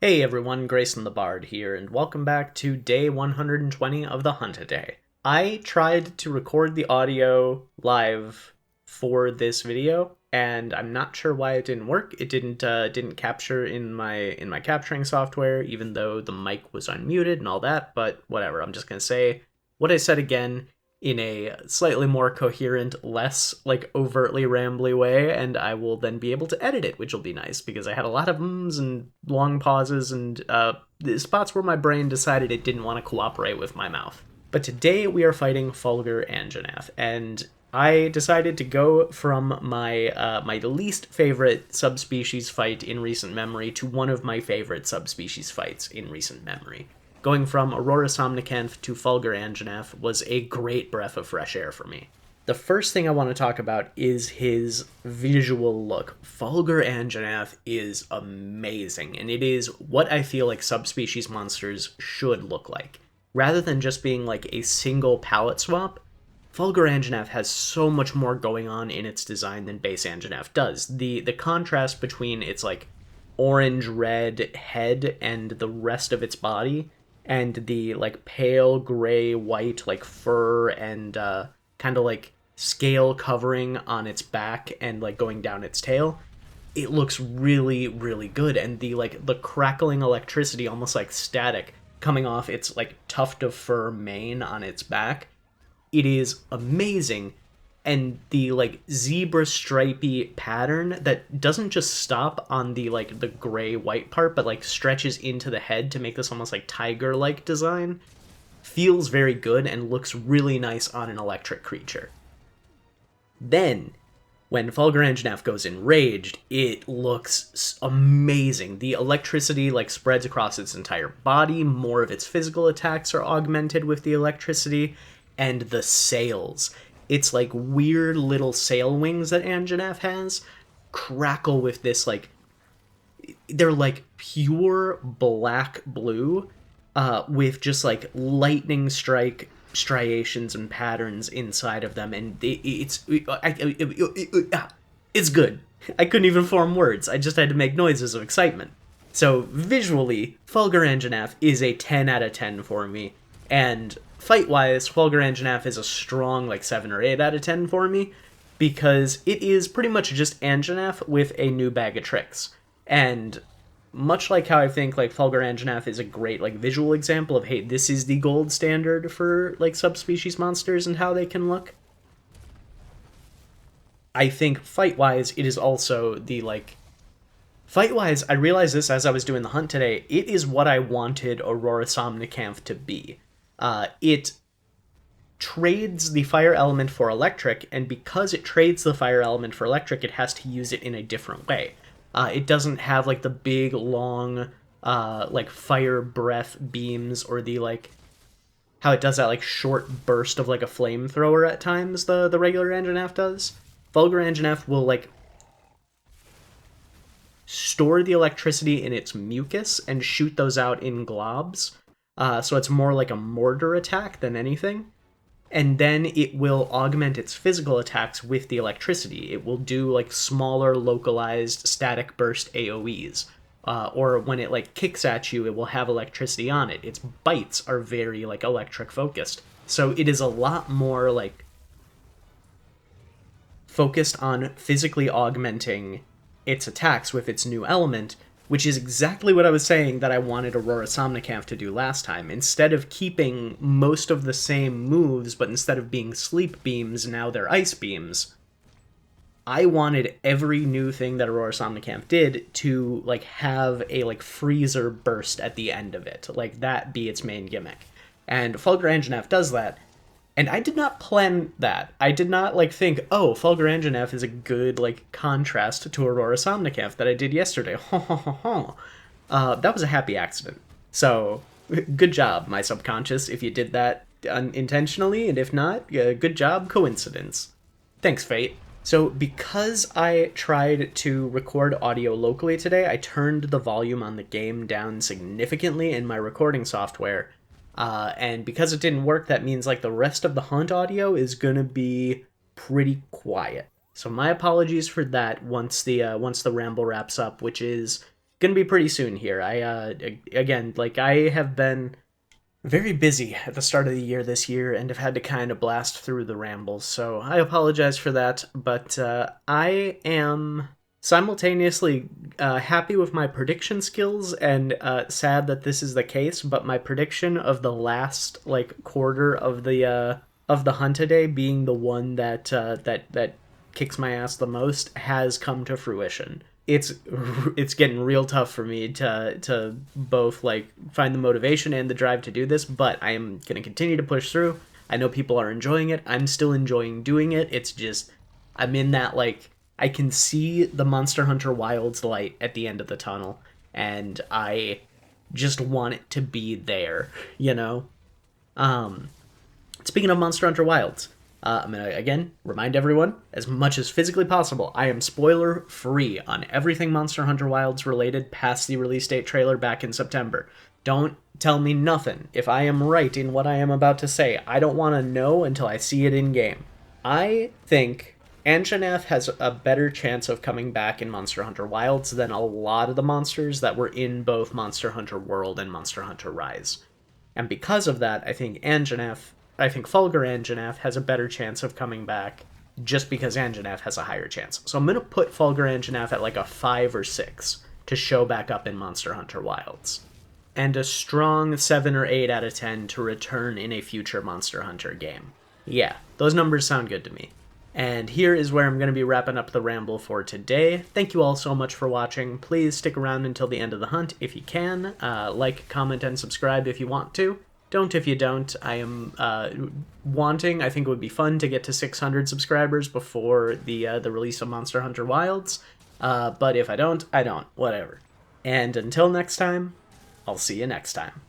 Hey everyone, Grayson the Bard here, and welcome back to day 120 of the Hunt a Day. I tried to record the audio live for this video, and I'm not sure why it didn't work. It didn't capture in my capturing software, even though the mic was unmuted and all that. But whatever. I'm just gonna say what I said again in a slightly more coherent, less overtly rambly way, and I will then be able to edit it, which will be nice because I had a lot of ums and long pauses and the spots where my brain decided it didn't want to cooperate with my mouth. But today we are fighting Fulgur Anjanath, and I decided to go from my least favorite subspecies fight in recent memory to one of my favorite subspecies fights in recent memory. Going from Aurora Somnicanth to Fulgur Anjanath was a great breath of fresh air for me. The first thing I want to talk about is his visual look. Fulgur Anjanath is amazing, and it is what I feel like subspecies monsters should look like. Rather than just being like a single palette swap, Fulgur Anjanath has so much more going on in its design than base Anjanath does. The contrast between its like orange-red head and the rest of its body, and the like pale gray white like fur and kind of like scale covering on its back and like going down its tail, it looks really really good. And the crackling electricity, almost like static, coming off its like tuft of fur mane on its back, it is amazing. And the like zebra stripy pattern that doesn't just stop on the like the gray white part but like stretches into the head to make this almost like tiger like design feels very good and looks really nice on an electric creature. Then when Fulgur Anjanath goes enraged, it looks amazing. The electricity like spreads across its entire body, more of its physical attacks are augmented with the electricity, and the sails, it's like weird little sail wings that Anjanath has, crackle with this like, they're like pure black blue, with just like lightning strike striations and patterns inside of them, and it's good. I couldn't even form words. I just had to make noises of excitement. So visually, Fulgur Anjanath is a 10 out of 10 for me, and fight-wise, Fulgur Anjanath is a strong like 7 or 8 out of 10 for me, because it is pretty much just Anjanath with a new bag of tricks. And much like how I think like Fulgur Anjanath is a great like visual example of, hey, this is the gold standard for like subspecies monsters and how they can look, I think fight-wise it is also the like fight-wise, I realized this as I was doing the hunt today, it is what I wanted Aurora Somnicanth to be. It trades the fire element for electric, and because it trades the fire element for electric, it has to use it in a different way. It doesn't have like the big long like fire breath beams, or the like how it does that like short burst of like a flamethrower at times the regular Anjanath does. Fulgur Anjanath will like store the electricity in its mucus and shoot those out in globs. So it's more like a mortar attack than anything. And then it will augment its physical attacks with the electricity. It will do like smaller localized static burst AoEs. Or when it like kicks at you, it will have electricity on it. Its bites are very like electric focused. So it is a lot more like focused on physically augmenting its attacks with its new element, which is exactly what I was saying that I wanted Aurora Somnicanth to do last time. Instead of keeping most of the same moves, but instead of being sleep beams, now they're ice beams, I wanted every new thing that Aurora Somnicanth did to like have a like freezer burst at the end of it, like that be its main gimmick. And Fulgur Anjanath does that, and I did not plan that. I did not like think, oh, Fulgur Anjanath is a good like contrast to Aurora Somnicanth that I did yesterday. That was a happy accident. So good job, my subconscious, if you did that unintentionally, and if not, good job, coincidence. Thanks, Fate. So because I tried to record audio locally today, I turned the volume on the game down significantly in my recording software. And because it didn't work, that means like the rest of the hunt audio is gonna be pretty quiet. So my apologies for that once the ramble wraps up, which is gonna be pretty soon here. Again, like, I have been very busy at the start of the year this year and have had to kind of blast through the rambles, so I apologize for that, but I am simultaneously happy with my prediction skills and sad that this is the case, but my prediction of the last, like, quarter of the Hunta Day being the one that kicks my ass the most has come to fruition. It's getting real tough for me to both, like, find the motivation and the drive to do this, but I am going to continue to push through. I know people are enjoying it. I'm still enjoying doing it. It's just, I'm in that, like, I can see the Monster Hunter Wilds light at the end of the tunnel, and I just want it to be there, you know? Speaking of Monster Hunter Wilds, I'm going to, again, remind everyone, as much as physically possible, I am spoiler-free on everything Monster Hunter Wilds related past the release date trailer back in September. Don't tell me nothing. If I am right in what I am about to say, I don't want to know until I see it in-game. I think Anjanath has a better chance of coming back in Monster Hunter Wilds than a lot of the monsters that were in both Monster Hunter World and Monster Hunter Rise. And because of that, I think Fulgur Anjanath has a better chance of coming back just because Anjanath has a higher chance. So I'm going to put Fulgur Anjanath at like a 5 or 6 to show back up in Monster Hunter Wilds. And a strong 7 or 8 out of 10 to return in a future Monster Hunter game. Yeah, those numbers sound good to me. And here is where I'm going to be wrapping up the ramble for today. Thank you all so much for watching. Please stick around until the end of the hunt if you can. Like, comment, and subscribe if you want to. Don't if you don't. I am wanting, I think it would be fun to get to 600 subscribers before the release of Monster Hunter Wilds. But if I don't, I don't. Whatever. And until next time, I'll see you next time.